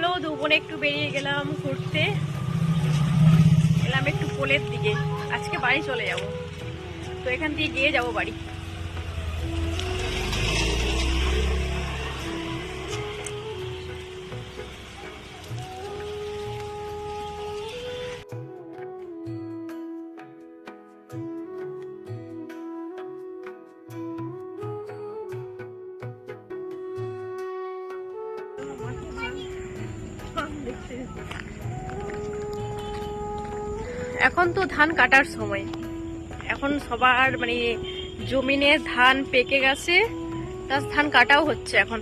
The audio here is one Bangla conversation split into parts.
চলো দুপুরে একটু বেরিয়ে গেলাম ঘুরতে, এলাম একটু পোলের দিকে। আজকে বাড়ি চলে যাব, তো এখান দিয়ে গিয়ে যাব বাড়ি। এখন তো ধান কাটার সময়, এখন সবার মানে জমিনে ধান পেকে গেছে, প্লাস ধান কাটাও হচ্ছে। এখন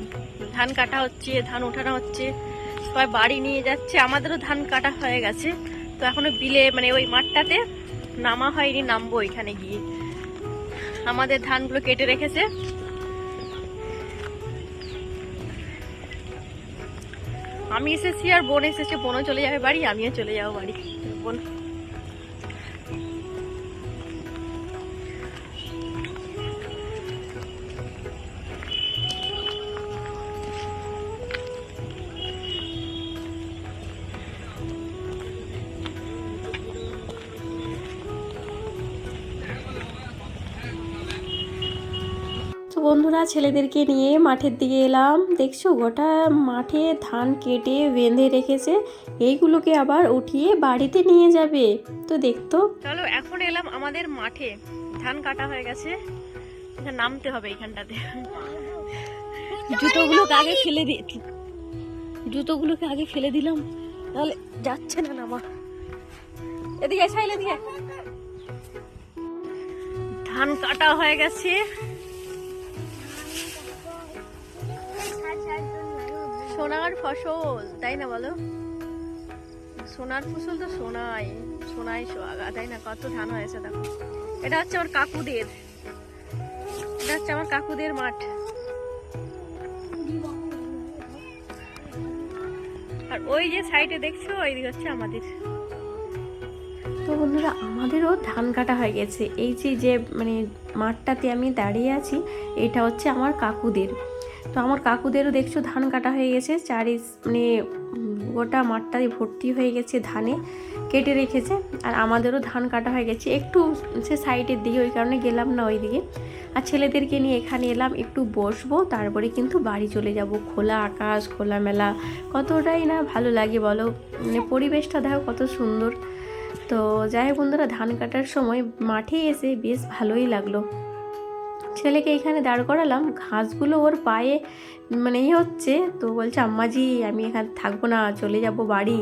ধান কাটা হচ্ছে, ধান ওঠানো হচ্ছে, সবাই বাড়ি নিয়ে যাচ্ছে। আমাদেরও ধান কাটা হয়ে গেছে, তো এখনো বিলে মানে ওই মাঠটাতে নামা হয়নি, নামবো এখানে গিয়ে। আমাদের ধানগুলো কেটে রেখেছে। আমি এসেছি আর বোন এসেছে, বোনও চলে যাবে বাড়ি, আমিও চলে যাবো বাড়ি। বোন তো বন্ধুরা, ছেলেদেরকে নিয়ে মাঠের দিকে এলাম। দেখছো গোটা মাঠে ধান কেটে বেঁধে রেখেছে, এইগুলোকে আবার উঠিয়ে বাড়িতে নিয়ে যাবে। তো দেখতো, চলো এখন এলাম আমাদের মাঠে, ধান কাটা হয়ে গেছে, নামতে হবে এখানটাতে। জুতোগুলোকে আগে ফেলে দিলাম, তাহলে যাচ্ছে না নামা। এদিকে সাইলে দিয়ে ধান কাটা হয়ে গেছে। সোনার ফসল, তাই না বলো? সোনার ফসল তো সোনাই সোহাগা, তাই না? কত ধান হয়েছে দেখো। এটা হচ্ছে আমার কাকুদের মাঠ। আর ওই যে সাইডে দেখছো, ওইদিকে হচ্ছে আমাদের। তো বন্ধুরা, আমাদেরও ধান কাটা হয়ে গেছে। এই যে মানে মাঠটাতে আমি দাঁড়িয়ে আছি, এটা হচ্ছে আমার কাকুদের। তো আমার কাকুদেরও দেখছো ধান কাটা হয়ে গেছে, মানে গোটা মাঠটাই ভর্তি হয়ে গেছে ধানে, কেটে রেখেছে। আর আমাদেরও ধান কাটা হয়ে গেছে, একটু সে সাইডের দিকে, ওই কারণে গেলাম না ওই দিকে। আর ছেলেদেরকে নিয়ে এখানে এলাম, একটু বসবো, তারপরে কিন্তু বাড়ি চলে যাব। খোলা আকাশ, খোলা মেলা, কতটাই না ভালো লাগে বলো। মানে পরিবেশটা দেখো কত সুন্দর। তো যাই হোক বন্ধুরা, ধান কাটার সময় মাঠে এসে বেশ ভালোই লাগলো। ছেলেকে এখানে দাঁড় করালাম, ঘাসগুলো ওর পায়ে মানে হচ্ছে, তো বলছে আম্মাজি আমি এখানে থাকবো না, চলে যাব বাড়ি,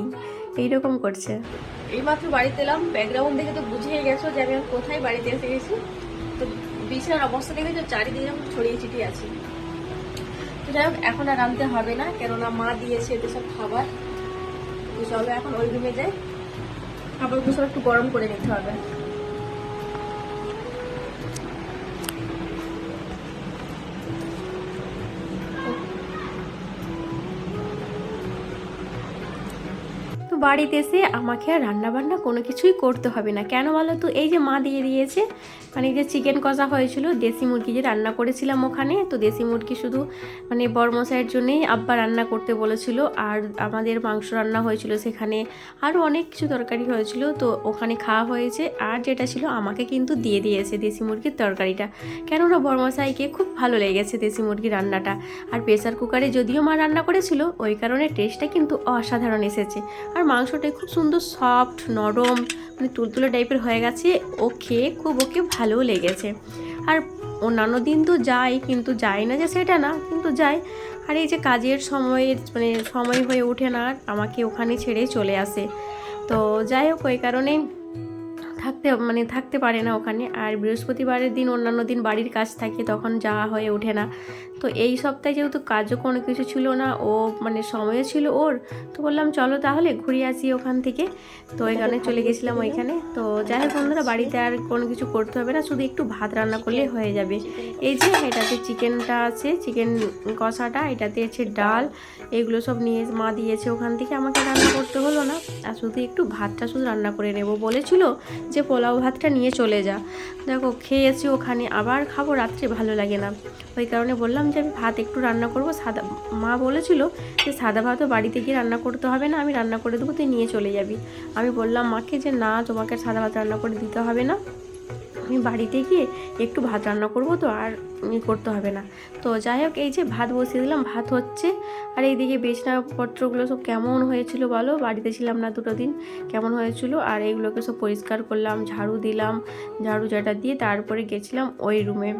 এইরকম করছে। এইমাত্র বাড়িতে এলাম। ব্যাকগ্রাউন্ড দেখে তো বুঝিয়ে গেছো যে আমি কোথায় বাড়িতে এসে গেছি। তো বিছানার অবস্থা দেখেছো, চারিদিকে আমি ছড়িয়ে ছিটিয়ে আছি। তো যাই হোক, এখন আর আনতে হবে না, কেননা মা দিয়েছে এতে সব খাবার। তো চলো এখন ওই রুমে যাই, খাবারগুলো সব একটু গরম করে নিতে হবে। তো বাড়িতে এসে আমাকে আর রান্নাবান্না কোনো কিছুই করতে হবে না। কেন বলো তো, এই যে মা দিয়ে দিয়েছে, মানে যে চিকেন কষা হয়েছিল, দেশি মুরগি যে রান্না করেছিলাম ওখানে, তো দেশি মুরগি শুধু মানে বড়মশাইয়ের জন্যেই আব্বা রান্না করতে বলেছিল। আর আমাদের মাংস রান্না হয়েছিল সেখানে, আরও অনেক কিছু তরকারি হয়েছিল, তো ওখানে খাওয়া হয়েছে। আর যেটা ছিল আমাকে কিন্তু দিয়ে দিয়েছে দেশি মুরগির তরকারিটা, কেননা বড়মশাইকে খুব ভালো লেগেছে দেশি মুরগি রান্নাটা। আর প্রেসার কুকারে যদিও মা রান্না করেছিল, ওই কারণে টেস্টটা কিন্তু অসাধারণ এসেছে। আর মাংসটা খুব সুন্দর সফট নরম, মানে তুলতুলে টাইপের হয়ে গেছে। ও খেয়ে খুব ওকে ভালোও লেগেছে। আর অন্যান্য দিন তো যাই, কিন্তু যাই না যে সেটা না, কিন্তু যাই। আর এই যে কাজের সময়ে মানে সময় হয়ে ওঠে না, আমাকে ওখানে ছেড়ে চলে আসে। তো যাই হোক, ওই কারণে থাকতে পারে না ওখানে। আর বৃহস্পতিবারের দিন অন্যান্য দিন বাড়ির কাজ থাকে, তখন যাওয়া হয়ে ওঠে না। তো এই সপ্তাহে যেহেতু কাজও কোনো কিছু ছিল না, ও মানে সময়ও ছিল ওর, তো বললাম চলো তাহলে ঘুরে আসি ওখান থেকে। তো ওই কারণে চলে গেছিলাম ওইখানে। তো যাই হোক বন্ধুরা, বাড়িতে আর কোনো কিছু করতে হবে না, শুধু একটু ভাত রান্না করলেই হয়ে যাবে। এই যে এটাতে চিকেনটা আছে, চিকেন কষাটা, এটাতে আছে ডাল, এগুলো সব নিয়ে মা দিয়েছে ওখান থেকে, আমাকে রান্না করতে হলো না। আর শুধু একটু ভাতটা শুধু রান্না করে নেব বলেছিল, যে যে পোলাও ভাতটা নিয়ে চলে যা। দেখো খেয়েছি ওখানে, আবার খাবো রাত্রে, ভালো লাগে না। ওই কারণে বললাম যে আমি ভাত একটু রান্না করব সাদা। মা বলেছিল যে সাদা ভাতও বাড়িতে গিয়ে রান্না করতে হবে না, আমি রান্না করে দেবো, তুই নিয়ে চলে যাবি। আমি বললাম মাকে যে না, তোমাকে সাদা ভাত রান্না করে দিতে হবে না, আমি বাড়িতে গিয়ে একটু ভাত রান্না করব, তো আর করতে হবে না। তো যাই হোক, এই যে ভাত বসিয়ে দিলাম, ভাত হচ্ছে। আর এইদিকে বিছানাপত্রগুলো সব কেমন হয়েছিল বলো, বাড়িতে ছিলাম না 2 দিন, কেমন হয়েছিল। আর এইগুলোকে সব পরিষ্কার করলাম, ঝাড়ু দিলাম, ঝাড়ু ঝাঁটা দিয়ে তারপরে গেছিলাম ওই রুমে।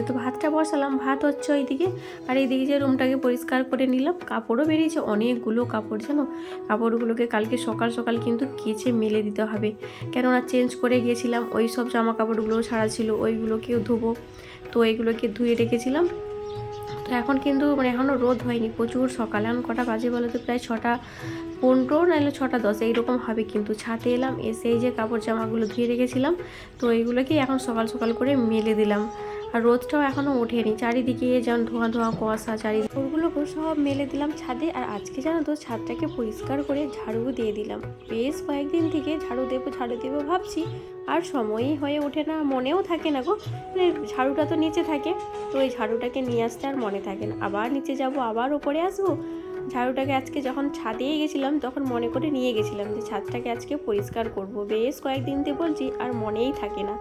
তো ভাতটা বসালাম, ভাত হচ্ছে ওইদিকে। আর এইদিকে যে রুমটাকে পরিষ্কার করে নিলাম, কাপড়ও বেরিয়েছে অনেকগুলো কাপড়, জানো। কাপড়গুলোকে কালকে সকাল সকাল কিন্তু কেচে মেলে দিতে হবে, কেননা চেঞ্জ করে গিয়েছিলাম, ওই সব জামা কাপড়গুলো ছাড়া ছিল, ওইগুলোকেও ধুবো। তো এইগুলোকে ধুয়ে রেখেছিলাম। তো এখন কিন্তু এখনও রোদ হয়নি, প্রচুর সকাল। এখন কটা বাজে বলো তো, প্রায় 6:15 নাহলে 6:10 এইরকম হবে। কিন্তু ছাদে এলাম, এসে এই যে কাপড় জামাগুলো ধুয়ে রেখেছিলাম, তো এইগুলোকেই এখন সকাল সকাল করে মেলে দিলাম। আর রোদটাও এখনও ওঠেনি, চারিদিকে যেমন ধোঁয়া ধোঁয়া কুয়াশা, চারিদিকে ওগুলোকে সব মেলে দিলাম ছাদে। আর আজকে জানো তো, ছাদটাকে পরিষ্কার করে ঝাড়ু দিয়ে দিলাম। বেশ কয়েকদিন থেকে ঝাড়ু দেবো ভাবছি, আর সময়ই হয়ে ওঠে না, মনেও থাকে না গো। ঝাড়ুটা তো নিচে থাকে, তো ওই ঝাড়ুটাকে নিয়ে আসতে আর মনে থাকে না, আবার নিচে যাব, আবার ওপরে আসবো। ঝাড়ুটাকে আজকে যখন ছাদেই গেছিলাম, তখন মনে করে নিয়ে গেছিলাম যে ছাদটাকে আজকে পরিষ্কার করব। বেশ কয়েকদিন থেকে বলছি, আর মনেই থাকে না।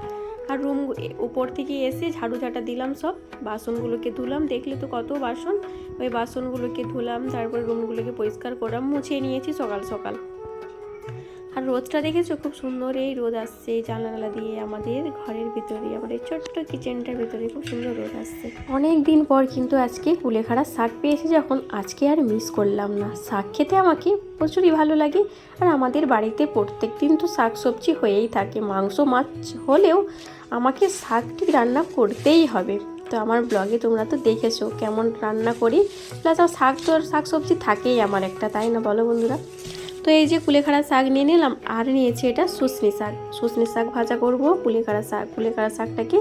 আর রুম উপর থেকে এসে ঝাড়ু ঝাঁটা দিলাম, সব বাসনগুলোকে ধুলাম, দেখলে তো কত বাসন, ওই বাসনগুলোকে ধুলাম, তারপর রুমগুলোকে পরিষ্কার করলাম, মুছিয়ে নিয়েছি সকাল সকাল। আর রোদটা দেখেছো, খুব সুন্দর এই রোদ আসছে জানালা দিয়ে, আমাদের ঘরের ভিতরে, আমাদের ছোট্ট কিচেনটার ভিতরে খুব সুন্দর রোদ আসছে। অনেক দিন পর কিন্তু আজকে কুলেখাড়া শাক পেয়েছি যখন, আজকে আর মিস করলাম না। শাক খেতে আমাকে প্রচুরই ভালো লাগে। আর আমাদের বাড়িতে প্রত্যেক দিন তো শাক সবজি হয়েই থাকে, মাংস মাছ হলেও আমাকে শাকটি রান্না করতেই হবে। তো আমার ব্লগে তোমরা তো দেখেছো কেমন রান্না করি, প্লাস শাক সবজি থাকেই আমার একটা, তাই না বলো বন্ধুরা। তো এই যে কুলেখাড়া শাক নিয়ে নিলাম, আর নিয়েছি এটা শুশনি শাক ভাজা করব। কুলেখাড়া শাকটাকে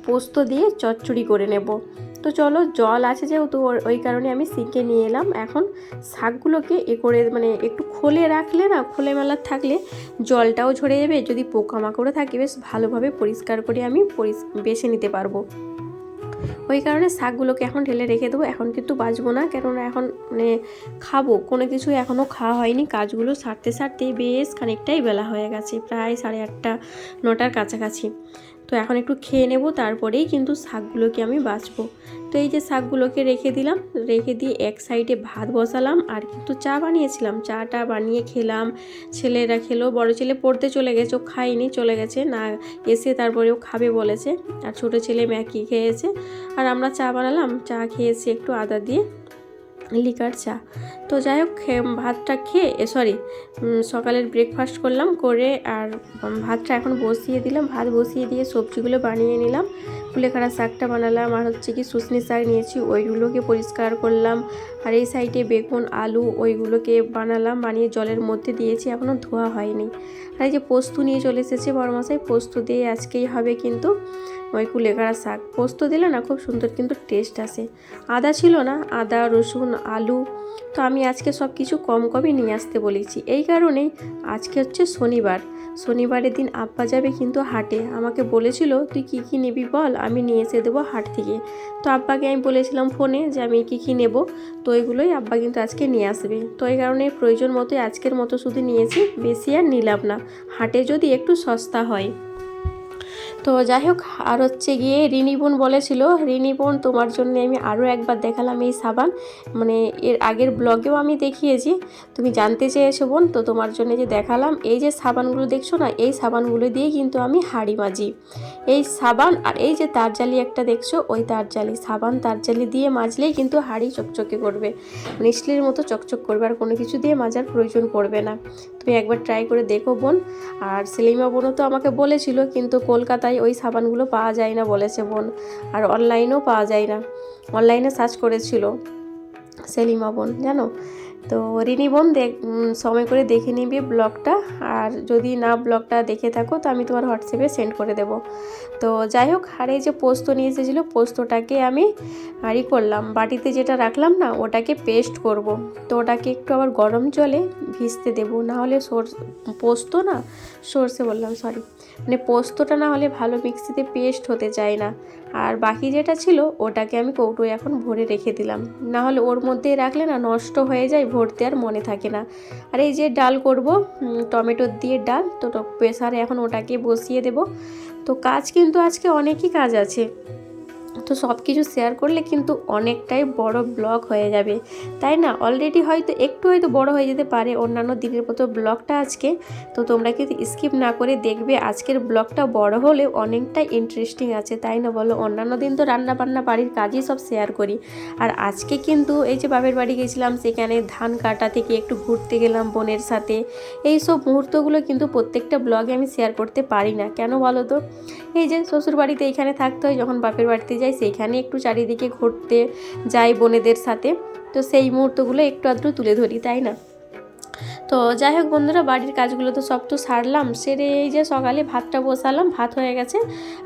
পোস্ত দিয়ে চচ্চড়ি করে নেব। তো চলো, জল আছে যেহেতু ওই কারণে আমি সিঙ্কে নিয়ে এলাম। এখন শাকগুলোকে করে একটু খোলে রাখলে না, খোলে মেলা থাকলে জলটাও ঝরে যাবে, যদি পোকামাকড়ও থাকে বেশ ভালোভাবে পরিষ্কার করে আমি বেছে নিতে পারবো। ওই কারণে শাকগুলোকে এখন ঢেলে রেখে দেবো। এখন কিন্তু বাজবো না, কেননা এখন খাবো, কোনো কিছু এখনও খাওয়া হয়নি। কাজগুলো সারতে বেশ খানিকটাই বেলা হয়ে গেছে, প্রায় 8:30 9টার কাছাকাছি। তো এখন একটু খেয়ে নেব, তারপরেই কিন্তু শাকগুলোকে আমি বাছবো। তো এই যে শাকগুলোকে রেখে দিলাম, রেখে দিয়ে এক সাইডে ভাত বসালাম। আর কিন্তু চা বানিয়েছিলাম, চাটা বানিয়ে খেলাম, ছেলেরা খেলো। বড় ছেলে পড়তে চলে গেছে, ও খায়নি, চলে গেছে না, এসে তারপরেও খাবে বলেছে। আর ছোটো ছেলে ম্যাগি খেয়েছে। আর আমরা চা বানালাম, চা খেয়েছি একটু আদা দিয়ে, লিকার চা। তো যাই হোক, ভাতটা খেয়ে সকালের ব্রেকফাস্ট করলাম করে, আর ভাতটা এখন বসিয়ে দিলাম। ভাত বসিয়ে দিয়ে সবজিগুলো বানিয়ে নিলাম। কুলেখাড়া শাকটা বানালাম, আর কি শুশনি শাক নিয়েছি, ওইগুলোকে পরিষ্কার করলাম। আর এই সাইডে বেগুন আলু ওইগুলোকে বানালাম, বানিয়ে জলের মধ্যে দিয়েছি, এখনও ধোয়া হয়নি। আর এই যে পোস্ত নিয়ে চলে এসেছে বড়মশাই, পোস্ত দিয়ে আজকেই হবে কিন্তু ওই কুলেখাড়া শাক। পোস্ত দিলে না খুব সুন্দর কিন্তু টেস্ট আসে। আদা ছিল না, আদা রসুন আলু, তো আমি আজকে সব কিছু কমই নিয়ে আসতে বলেছি। এই কারণেই আজকে হচ্ছে শনিবারের দিন আব্বা যাবে কিন্তু হাটে। আমাকে বলেছিল তুই কী নিবি বল, আমি নিয়ে এসে দেবো হাট থেকে। তো আব্বাকে আমি বলেছিলাম ফোনে যে আমি কী নেব, তো ওইগুলোই আব্বা কিন্তু আজকে নিয়ে আসবে। তো এই কারণে প্রয়োজন মতোই আজকের মতো শুধু নিয়েছি, বেশি আর নিলাম না, হাটে যদি একটু সস্তা হয়। তো যাই হোক, আর গিয়ে রিনি বোন বলেছিল, রিনি বোন তোমার জন্য আমি আরও একবার দেখালাম এই সাবান, এর আগের ব্লগেও আমি দেখিয়েছি, তুমি জানতে চেয়েছো বোন, তো তোমার জন্য যে দেখালাম। এই যে সাবানগুলো দেখছো না, এই সাবানগুলো দিয়ে কিন্তু আমি হাঁড়ি মাজি। এই সাবান আর এই যে তারজালি একটা দেখছো, ওই তারজালি দিয়ে মাজলেই কিন্তু হাঁড়ি চকচকে করবে, স্টিলের মতো চকচক করবে, আর কোনো কিছু দিয়ে মাজার প্রয়োজন পড়বে না। তুমি একবার ট্রাই করে দেখো বোন। আর সেলিমা বোনও তো আমাকে বলেছিল, কিন্তু কলকাতায় ওই সাবানগুলো পাওয়া যায় না বলেছে বোন, আর অনলাইনেও পাওয়া যায় না। অনলাইনে সার্চ করেছিল সেলিমা বোন, জানো। তো রিনি বোন সময় করে দেখে নিবি ব্লগটা, আর যদি না ব্লগটা দেখে থাকো তো আমি তোমার হোয়াটসঅ্যাপে সেন্ড করে দেবো। তো যাই হোক, আর এই যে পোস্ত নিয়ে এসেছিলো, পোস্তটাকে আমি করলাম, বাটিতে যেটা রাখলাম না ওটাকে পেস্ট করব। তো ওটাকে একটু আবার গরম জলে ভিজতে দেবো, না হলে সর্ষে বললাম, সরি, মানে পোস্তটা না হলে ভালো মিক্সিতে পেস্ট হতে চায় না। আর বাকি যেটা ছিল ওটাকে আমি কৌটোয় এখন ভরে রেখে দিলাম, না হলে ওর মধ্যেই রাখলে না নষ্ট হয়ে যায়, ভরতে আর মনে থাকে না। আর এই যে ডাল করব, টমেটো দিয়ে ডাল, তো প্রেসারে এখন ওটাকে বসিয়ে দেব। তো কাজ কিন্তু আজকে অনেকই কাজ আছে, তো সব কিছু শেয়ার করলে কিন্তু অনেকটাই বড় ব্লগ হয়ে যাবে, তাই না? অলরেডি হয়তো বড় হয়ে যেতে পারে অন্যান্য দিনের মতো ব্লগটা আজকে, তো তোমরা কিন্তু স্কিপ না করে দেখবে। আজকের ব্লগটা বড় হলে অনেকটাই ইন্টারেস্টিং আছে, তাই না বলো? অন্যান্য দিন তো রান্না বান্না বাড়ির কাজই সব শেয়ার করি, আর আজকে কিন্তু এই যে বাপের বাড়ি গেছিলাম, সেখানে ধান কাটা থেকে একটু ঘুরতে গেলাম বোনের সাথে, এই সব মুহূর্তগুলো কিন্তু প্রত্যেকটা ব্লগে আমি শেয়ার করতে পারি না, কেন বলো তো? এই যে শ্বশুর বাড়িতে এইখানে থাকতে হয়, যখন বাপের বাড়িতে যাই সেইখানে একটু চারিদিকে ঘুরতে যাই বোনেদের সাথে, তো সেই মুহূর্তগুলো একটু আধটু তুলে ধরি, তাই না? তো যাই হোক বন্ধুরা, বাড়ির কাজগুলো তো সব তো সারলাম, সেরে এই যে সকালে ভাতটা বসালাম, ভাত হয়ে গেছে,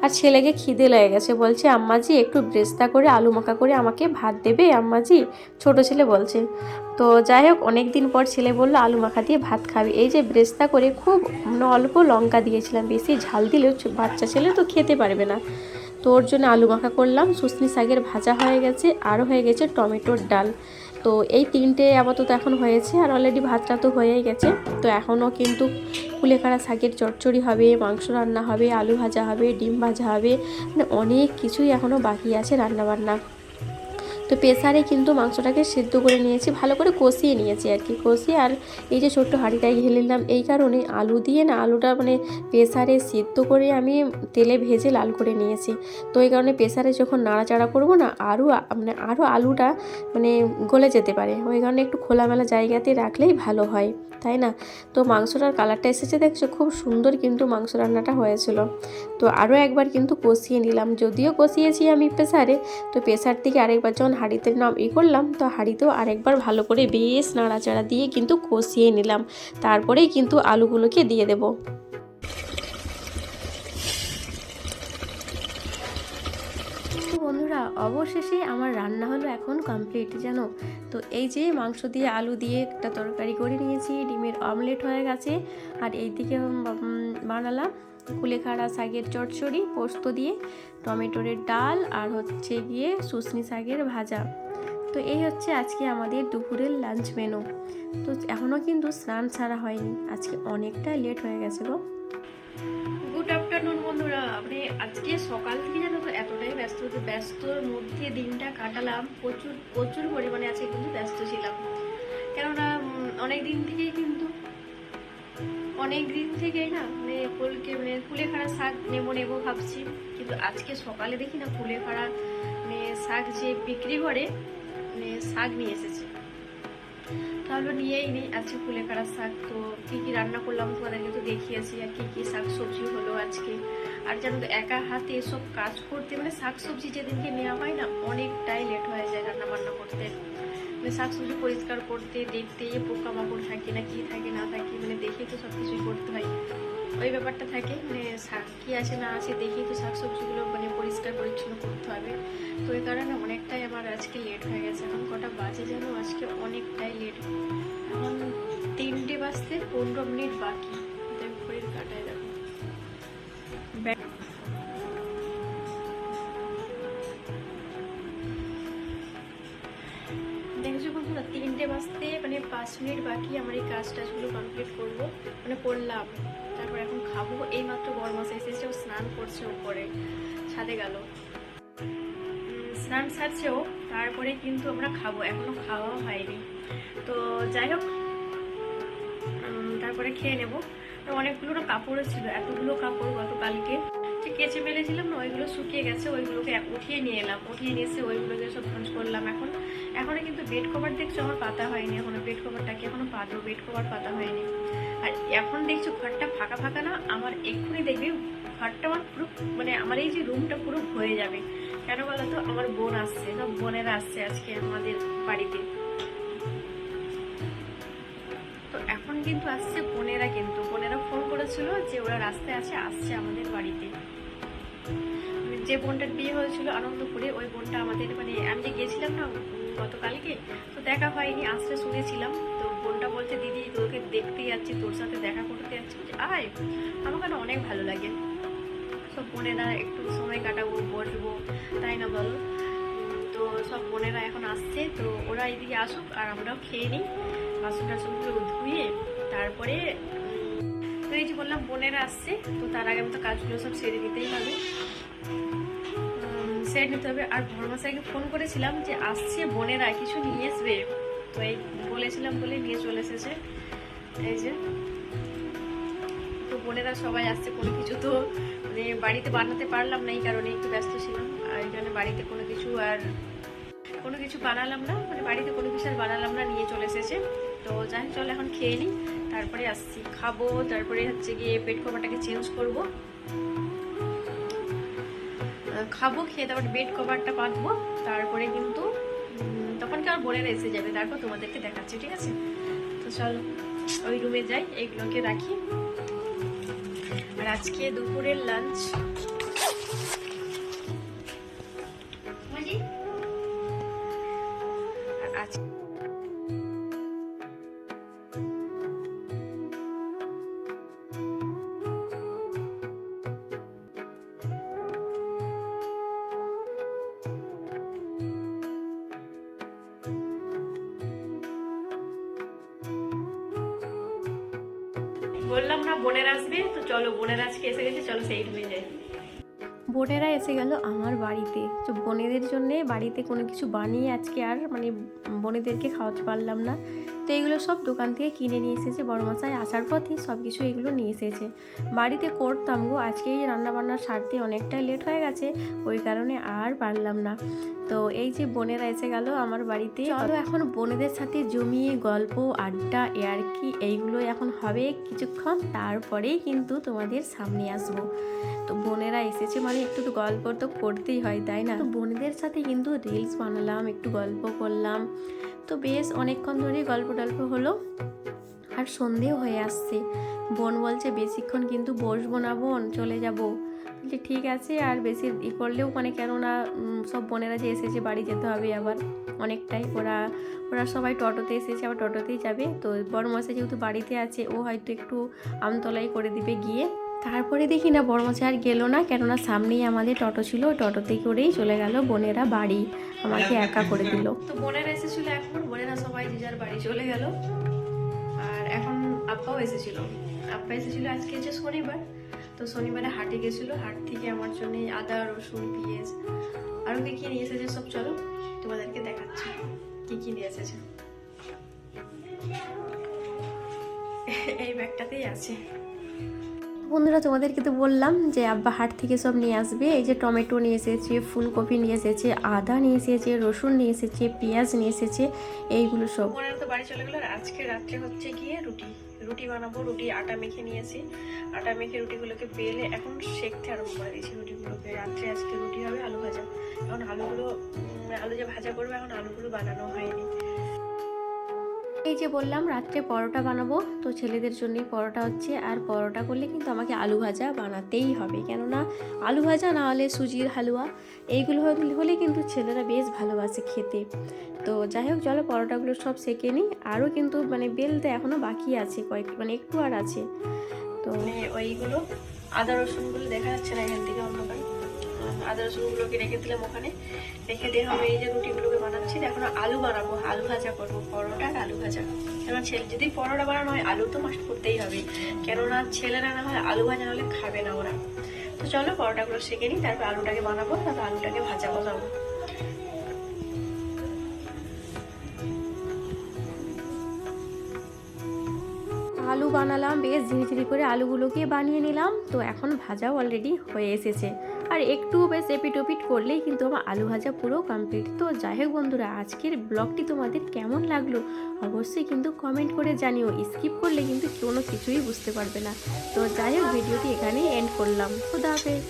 আর ছেলেকে খিদে লেগে গেছে, বলছে আম্মাজি একটু ব্রেস্তা করে আলু মাখা করে আমাকে ভাত দেবে আম্মাজি, ছোট ছেলে বলছে। তো যাই হোক, অনেক দিন পর ছেলে বললো আলু মাখা দিয়ে ভাত খাবি, এই যে ব্রেস্তা করে খুব অল্প লঙ্কা দিয়েছিলাম, বেশি ঝাল দিলেও বাচ্চা ছেলে তো খেতে পারবে না, তো ওর জন্য আলু মাখা করলাম। শুশনি শাকের ভাজা হয়ে গেছে, আরও হয়ে গেছে টমেটোর ডাল। তো এই তিনটে আপাতত এখন হয়েছে, আর অলরেডি ভাতটা তো হয়েই গেছে। তো এখনও কিন্তু কুলেখাড়া শাকের চচ্চড়ি হবে, মাংস রান্না হবে, আলু ভাজা হবে, ডিম ভাজা হবে, মানে অনেক কিছুই এখনও বাকি আছে রান্নাবান্না। তো প্রেসারে কিন্তু মাংসটাকে সেদ্ধ করে নিয়েছি, ভালো করে কষিয়ে নিয়েছি আর কি, কষিয়ে আর এই যে ছোট্ট হাঁড়িটায় ঢেলে নিলাম, এই কারণে আলু দিয়ে না, আলুটা মানে প্রেসারে সেদ্ধ করে আমি তেলে ভেজে লাল করে নিয়েছি। তো এই কারণে প্রেসারে যখন নাড়াচাড়া করবো না, আরও আলুটা মানে গলে যেতে পারে, ওই কারণে একটু খোলামেলা জায়গাতে রাখলেই ভালো হয়, তাই না? তো মাংসটার কালারটা এসেছে দেখছো, খুব সুন্দর কিন্তু মাংস রান্নাটা হয়েছিল। তো আরও একবার কিন্তু কষিয়ে নিলাম, যদিও কষিয়েছি আমি প্রেসারে, তো প্রেসার থেকে আরেকবার যখন হাঁড়িতে করলাম, তো হাঁড়িতেও আরেকবার ভালো করে বেশ নাড়াচাড়া দিয়ে কিন্তু কষিয়ে নিলাম, তারপরেই কিন্তু আলুগুলোকে দিয়ে দেব। বন্ধুরা, অবশেষে আমার রান্না হলো এখন কমপ্লিট, জানো তো? এই যে মাংস দিয়ে আলু দিয়ে একটা তরকারি করে নিয়েছি, ডিমের অমলেট হয়ে গেছে, আর এইদিকে বানালাম কুলেখাড়া শাকের চচ্চড়ি পোস্ত দিয়ে, টমেটোরের ডাল, আর হচ্ছে গিয়ে শুশনি শাকের ভাজা। তো এই হচ্ছে আজকে আমাদের দুপুরের লাঞ্চ মেনু। তো এখনও কিন্তু স্নান ছাড়া হয়নি, আজকে অনেকটা লেট হয়ে গেছে গো। গুড আফটারনুন বন্ধুরা, আপনি আজকে সকাল থেকে জানো তো এতটাই ব্যস্তর মধ্যে দিনটা কাটালাম, প্রচুর প্রচুর পরিমাণে আজকে কিন্তু ব্যস্ত ছিলাম, কেননা অনেক দিন থেকেই না কুলেখাড়া শাক নেবো ভাবছি, কিন্তু আজকে সকালে দেখি না কুলেখাড়া শাক যে বিক্রি করে শাক নিয়ে এসেছে, তাহলে নিয়েই নেই আজকে কুলেখাড়া শাক। তো কী কী রান্না করলাম তোমাদেরকে তো দেখিয়েছি, আর কী কী শাক সবজি হলো আজকে। আর জানো তো একা হাতে এসব কাজ করতে, মানে শাক সবজি যেদিনকে নেওয়া হয় না, অনেকটাই লেট হয়ে যায় রান্না বান্না করতে, মানে শাক সবজি পরিষ্কার করতে, দেখতে পোকামাকড় থাকে না কি থাকে না থাকে, মানে দেখেই তো সব কিছুই করতে হয়, ওই ব্যাপারটা থাকে, মানে শাক কী আছে না আছে দেখেই তো শাক সবজিগুলো মানে পরিষ্কার পরিচ্ছন্ন করতে হবে। তো এই কারণে অনেকটাই আমার আজকে লেট হয়ে গেছে। এখন কটা বাজে জানো, আজকে অনেকটাই লেট, এখন 3টে বাজতে 15 মিনিট বাকি। ঘড়ির কাটায় দেখো, দেখেছো বন্ধুরা, 3টে বাজতে মানে 5 মিনিট বাকি আমার এই টাজগুলো কমপ্লিট করবো, মানে করলাম। তারপর এখন খাবো, এই মাত্র বড় মশাই এসেছে, ও স্নান করছে, উপরে ছাদে গেল, স্নান সারছেও, তারপরে কিন্তু আমরা খাবো, এখনো খাওয়া হয়নি। তো যাই হোক, তারপরে খেয়ে নেবো। অনেকগুলো না কাপড়ও ছিল, এতগুলো কাপড় গতকালকে যে কেচে মেলেছিলাম না, ওইগুলো শুকিয়ে গেছে, ওইগুলোকে উঠিয়ে নিয়ে এলাম, উঠিয়ে নিয়ে এসে ওইগুলোকে সব ভাঁজ করলাম। এখনো কিন্তু বেড কভার দেখছো আমার পাতা হয়নি, এখনো বেড কভারটাকে এখনো পাতবো, বেড কভার পাতা হয়নি। আর এখন দেখছো ঘরটা ফাঁকা ফাঁকা না, আমার এক্ষুনি দেখবি ঘরটা আমার পুরো মানে আমার এই যে রুমটা পুরো হয়ে যাবে। কেন বলো তো, আমার বোন আসছে, সব বোনেরা আসছে আজকে আমাদের বাড়িতে। কিন্তু আসছে বোনেরা, কিন্তু বোনেরা ফোন করেছিল যে ওরা রাস্তায় আসছে আমাদের বাড়িতে। যে বোনটার বিয়ে হয়েছিল আনন্দপুরে, ওই বোনটা আমাদের মানে আমি যে গেছিলাম না গতকালকে, তো দেখা হয়নি, আসতে শুনেছিলাম। তো বোনটা বলছে দিদি তোকে দেখতে যাচ্ছি, তোর সাথে দেখা করতে যাচ্ছি, আয়। আমাকে না অনেক ভালো লাগে, সব বোনেরা একটু সময় কাটাবো, বসবো, তাই না বলো? তো সব বোনেরা এখন আসছে, তো ওরা এদিকে আসুক আর আমরাও খেয়ে নিই, বাসন টাসনগুলো ধুয়ে তারপরে। তো এই যে বললাম বোনেরা আসছে, তো তার আগে তো কাজগুলো সব সেরে নিতেই হবে, সেরে নিতে হবে। আর ভরমাসাইকে ফোন করেছিলাম যে আসছে বোনেরা, কিছু নিয়ে আসবে, তো এই বলেছিলাম বলে নিয়ে চলে এসেছে। এই যে তো বোনেরা সবাই আসছে, কোনো কিছু তো মানে বাড়িতে বানাতে পারলাম না, এই কারণে একটু ব্যস্ত ছিলাম, আর এই জন্য বাড়িতে কোনো কিছু বানালাম না, মানে বাড়িতে কোনো কিছু আর বানালাম না, নিয়ে চলে এসেছে। তো যাই চল এখন খেয়ে নিই, তারপরে আসছি, খাবো, তারপরে হচ্ছে গিয়ে পেট কভারটাকে চেঞ্জ করবো, খাবো, খেয়ে তারপর বেড কভারটা পাতবো, তারপরে কিন্তু তখন কি আর বোনেরা এসে যাবে, তারপর তোমাদেরকে দেখাচ্ছি, ঠিক আছে? তো চলো ওই রুমে যাই, এইগুলোকে রাখি। আর আজকে দুপুরের লাঞ্চ বললাম না বোনেরা আসবে, তো চলো বোনেরা আজকে এসে গেছে, চলো সেই রুমে যাই। বোনেরা এসে গেল আমার বাড়িতে, তো বোনেদের জন্যে বাড়িতে কোনো কিছু বানিয়ে আজকে আর মানে বোনেদেরকে খাওয়াতে পারলাম না, তো এগুলো সব দোকান থেকে কিনে নিয়ে এসেছে, বড়মশাই আসার পথেই সব কিছু এগুলো নিয়ে এসেছে। বাড়িতে করতাম গো, আজকে এই রান্নাবান্নার সারতে অনেকটাই লেট হয়ে গেছে, ওই কারণে আর পারলাম না। তো এই যে বোনেরা এসে গেল আমার বাড়িতে, চলো এখন বোনেদের সাথে জমিয়ে গল্প আড্ডা ইয়ার্কি এইগুলো এখন হবে কিছুক্ষণ, তারপরেই কিন্তু তোমাদের সামনে আসবো। তো বোনেরা এসেছে মানে একটু তো গল্প তো করতেই হয়, তাই না? তো বোনেদের সাথে কিন্তু রিলস বানালাম, একটু গল্প করলাম, তো বেশ অনেকক্ষণ ধরে গল্প টল্প হলো। আর সন্ধেও হয়ে আসছে, বোন বলছে বেশিক্ষণ কিন্তু বসবো না বোন, চলে যাবো। বলছি ঠিক আছে, আর বেশি করলেও মানে কেননা সব বোনেরা যে এসেছে বাড়ি যেতে হবে আবার অনেকটাই, ওরা সবাই টোটোতে এসেছে, আবার টোটোতেই যাবে। তো বড়মশাই যেহেতু বাড়িতে আছে, ও হয়তো একটু আমতলাই করে দিবে গিয়ে। তারপরে দেখি না বড়মশাই আর গেল না, কেননা সামনেই আমাদের টোটো ছিল, টোটোতে করেই চলে গেল বোনেরা বাড়ি, আমাকে একা করে দিল। তো বোনেরা এসেছিল, এখন বোনেরা সবাই যে যার বাড়ি চলে গেল। আর এখন আব্বাও এসেছিল, আব্বা এসেছিল আজকে হচ্ছে শনিবার, তো শনিবারে হাটে গেছিল, হাট থেকে আমার জন্য আদা রসুন পেঁয়াজ আরও কি কি নিয়ে এসেছে সব, চলো তোমাদেরকে দেখাচ্ছি কি কি নিয়ে এসেছে। এই ব্যাগটাতেই আছে। বন্ধুরা তোমাদেরকে তো বললাম যে আব্বা হাট থেকে সব নিয়ে আসবে, এই যে টমেটো নিয়ে এসেছে, ফুলকপি নিয়ে এসেছে, আদা নিয়ে এসেছে, রসুন নিয়ে এসেছে, পেঁয়াজ নিয়ে এসেছে, এইগুলো সব। ওনারা তো বাড়ি চলে গেল। আর আজকে রাত্রে হচ্ছে গিয়ে রুটি বানাবো, রুটি আটা মেখে নিয়েছি, আটা মেখে রুটিগুলোকে বেলে এখন সেঁকতে আরম্ভ করে দিয়েছি রুটিগুলোকে। রাত্রে আজকে রুটি হবে, আলু ভাজা, এখন আলু যে ভাজা করবো, এখন আলুগুলো বানানো হয়নি। এই যে বললাম রাত্রে পরোটা বানাবো, তো ছেলেদের জন্যই পরোটা হচ্ছে, আর পরোটা করলে কিন্তু আমাকে আলু ভাজা বানাতেই হবে, কেননা আলু ভাজা না হলে সুজির হালুয়া এইগুলো হলে কিন্তু ছেলেরা বেশ ভালোবাসে খেতে। তো যাই হোক চলো পরোটাগুলো সব সেঁকে নিই, আরও কিন্তু মানে বেলতে এখনও বাকি আছে, মানে একটু আর আছে। তো ওইগুলো আদা রসুনগুলো দেখা যাচ্ছে না এখান থেকে, অন্ধকার, আদা রসুনগুলোকে রেখে দিলাম ওখানে, রেখে দিয়ে আমি এই যে রুটিগুলোকে বানাচ্ছি, এখন আলু বানাবো, আলু ভাজা করবো, পরোটা আর আলু ভাজা। এবার যদি পরোটা বানানো হয় আলু তো মাস্ট করতেই হবে, কেননা ছেলেরা না হয় আলু ভাজা হলে খাবে না ওরা। তো চলো পরোটাগুলো সেঁকে নিই, তারপর আলুটাকে বানাবো, তারপর আলুটাকে ভাজা বসাবো। আলু বানালাম, বেশ ঝিরিঝিরি করে আলুগুলোকে বানিয়ে নিলাম, তো এখন ভাজাও অলরেডি হয়ে এসেছে, আর একটু বেশ এপিট ওপিট করলেই কিন্তু আমার আলু ভাজা পুরো কমপ্লিট। তো যাই হোক বন্ধুরা, আজকের ব্লগটি তোমাদের কেমন লাগলো অবশ্যই কিন্তু কমেন্ট করে জানিও, স্কিপ করলে কিন্তু কোনো কিছুই বুঝতে পারবে না। তো যাই হোক ভিডিওটি এখানেই এন্ড করলাম, খোদা হাফেজ।